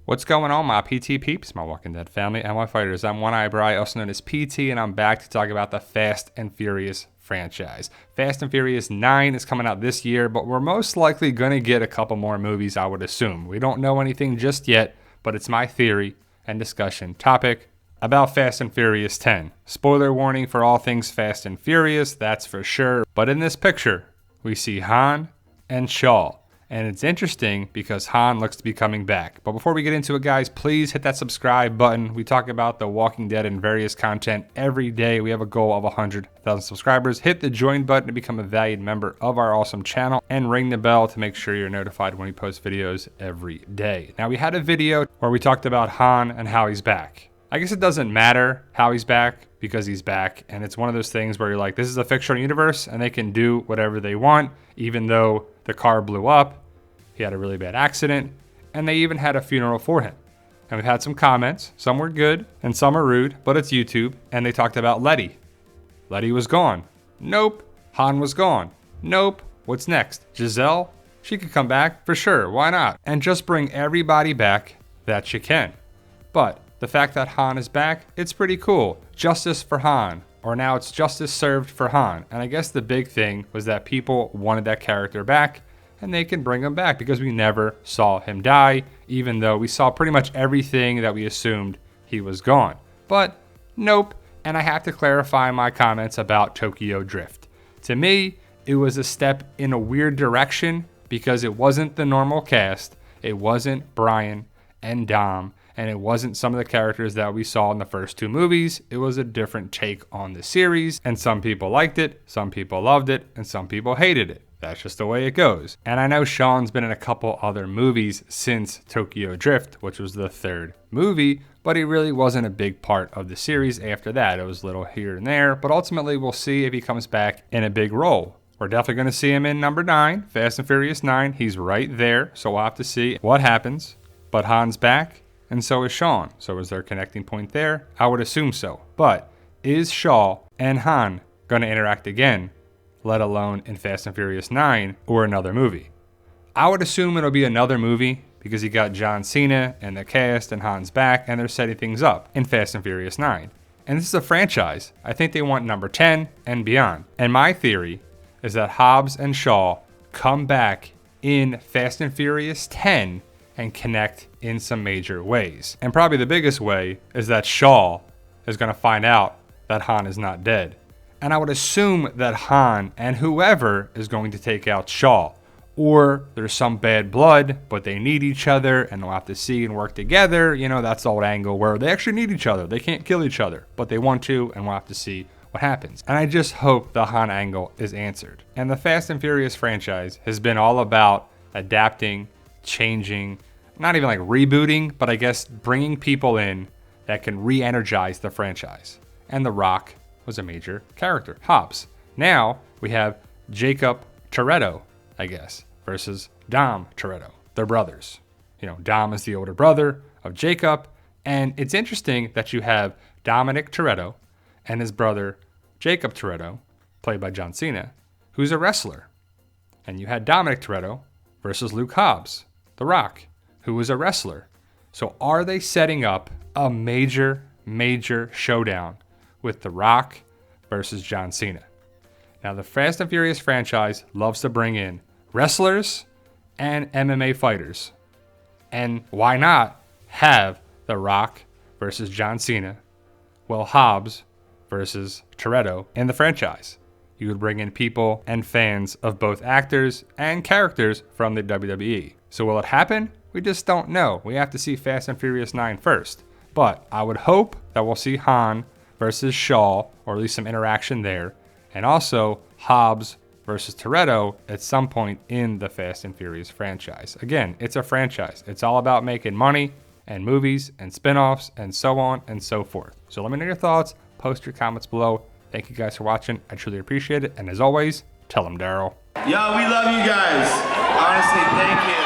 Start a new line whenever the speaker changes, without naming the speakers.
What's going on, my PT peeps, my Walking Dead family, and my fighters? I'm One Eye Bri, also known as PT, and I'm back to talk about the Fast and Furious franchise. Fast and Furious 9 is coming out this year, but we're most likely going to get a couple more movies, I would assume. We don't know anything just yet, but it's my theory and discussion topic about Fast and Furious 10. Spoiler warning for all things Fast and Furious, that's for sure. But in this picture, we see Han and Shaw. And it's interesting because Han looks to be coming back. But before we get into it, guys, please hit that subscribe button. We talk about The Walking Dead and various content every day. We have a goal of 100,000 subscribers. Hit the join button to become a valued member of our awesome channel and ring the bell to make sure you're notified when we post videos every day. Now, we had a video where we talked about Han and how he's back. I guess it doesn't matter how he's back because he's back. And it's one of those things where you're like, this is a fictional universe and they can do whatever they want, even though the car blew up. He had a really bad accident, and they even had a funeral for him. And we've had some comments. Some were good, and some are rude, but it's YouTube. And they talked about Letty. Letty was gone. Nope. Han was gone. Nope. What's next? Giselle? She could come back, for sure. Why not? And just bring everybody back that you can. But the fact that Han is back, it's pretty cool. Justice for Han. Or now it's justice served for Han. And I guess the big thing was that people wanted that character back, and they can bring him back because we never saw him die, even though we saw pretty much everything that we assumed he was gone. But nope, and I have to clarify my comments about Tokyo Drift. To me, it was a step in a weird direction because it wasn't the normal cast, it wasn't Brian and Dom, and it wasn't some of the characters that we saw in the first two movies. It was a different take on the series, and some people liked it, some people loved it, and some people hated it. That's just the way it goes. And I know Sean's been in a couple other movies since Tokyo Drift, which was the third movie, but he really wasn't a big part of the series after that. It was a little here and there, but ultimately we'll see if he comes back in a big role. We're definitely going to see him in number 9, Fast and Furious 9. He's right there, so we'll have to see what happens. But Han's back, and so is Sean. So is there a connecting point there? I would assume so. But is Shaw and Han going to interact again, let alone in Fast and Furious 9 or another movie? I would assume it'll be another movie because you got John Cena and the cast and Han's back, and they're setting things up in Fast and Furious 9. And this is a franchise. I think they want number 10 and beyond. And my theory is that Hobbs and Shaw come back in Fast and Furious 10 and connect in some major ways. And probably the biggest way is that Shaw is going to find out that Han is not dead. And I would assume that Han and whoever is going to take out Shaw. Or there's some bad blood, but they need each other and they'll have to see and work together. You know, that's the old angle where they actually need each other. They can't kill each other, but they want to, and we'll have to see what happens. And I just hope the Han angle is answered. And the Fast and Furious franchise has been all about adapting, changing, not even like rebooting, but I guess bringing people in that can re-energize the franchise. And The Rock was a major character, Hobbs. Now we have Jacob Toretto, I guess, versus Dom Toretto. They're brothers. You know, Dom is the older brother of Jacob, and it's interesting that you have Dominic Toretto and his brother Jacob Toretto, played by John Cena, who's a wrestler. And you had Dominic Toretto versus Luke Hobbs, The Rock, who was a wrestler. So are they setting up a major showdown with The Rock versus John Cena? Now, the Fast and Furious franchise loves to bring in wrestlers and MMA fighters. And why not have The Rock versus John Cena, well, Hobbs versus Toretto in the franchise? You would bring in people and fans of both actors and characters from the WWE. So will it happen? We just don't know. We have to see Fast and Furious 9 first. But I would hope that we'll see Han versus Shaw, or at least some interaction there, and also Hobbs versus Toretto at some point in the Fast and Furious franchise. Again, it's a franchise. It's all about making money and movies and spin-offs and so on and so forth. So let me know your thoughts. Post your comments below. Thank you guys for watching. I truly appreciate it. And as always, tell them Daryl.
Yo, we love you guys. Honestly, thank you.